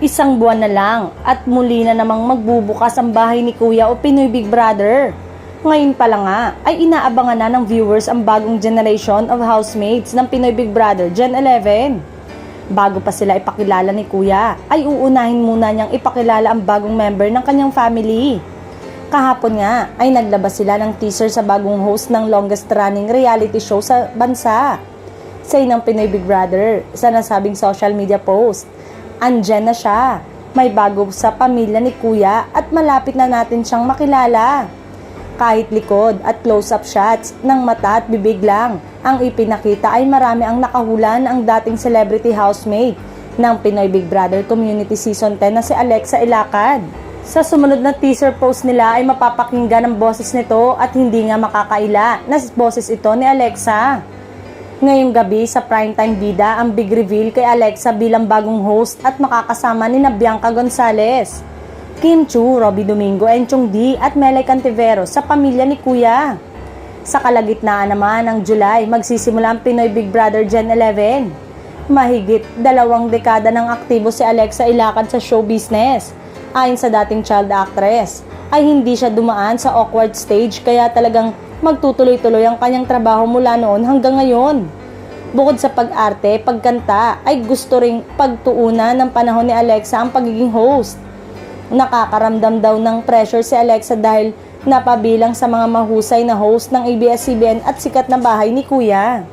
Isang buwan na lang at muli na namang magbubukas ang bahay ni Kuya o Pinoy Big Brother. Ngayon pa lang nga ay inaabangan na ng viewers ang bagong generation of housemates ng Pinoy Big Brother Gen 11. Bago pa sila ipakilala ni Kuya, ay uunahin muna niyang ipakilala ang bagong member ng kanyang family. Kahapon nga ay naglabas sila ng teaser sa bagong host ng longest running reality show sa bansa. Say ng Pinoy Big Brother sa nasabing social media post, andyan na siya, may bago sa pamilya ni Kuya at malapit na natin siyang makilala. Kahit likod at close-up shots ng mata at bibig lang ang ipinakita ay marami ang nakahulan ang dating celebrity housemate ng Pinoy Big Brother Community Season 10 na si Alexa Ilacad. Sa sumunod na teaser post nila ay mapapakinggan ang boses nito at hindi nga makakaila na boses ito ni Alexa. Ngayong gabi sa primetime bida ang big reveal kay Alexa bilang bagong host at makakasama ni Bianca Gonzalez, Kim Chu, Robby Domingo, Enchong D at Melay Cantiveros sa pamilya ni Kuya. Sa kalagitnaan naman ng July, magsisimula ang Pinoy Big Brother Gen 11. Mahigit 2 dekada ng aktibo si Alexa Ilacad sa show business. Ayon sa dating child actress, ay hindi siya dumaan sa awkward stage kaya talagang magtutuloy-tuloy ang kanyang trabaho mula noon hanggang ngayon. Bukod sa pag-arte, pagkanta, ay gusto ring pagtuunan ng panahon ni Alexa ang pagiging host. Nakakaramdam daw ng pressure si Alexa dahil napabilang sa mga mahusay na host ng ABS-CBN at sikat na bahay ni Kuya.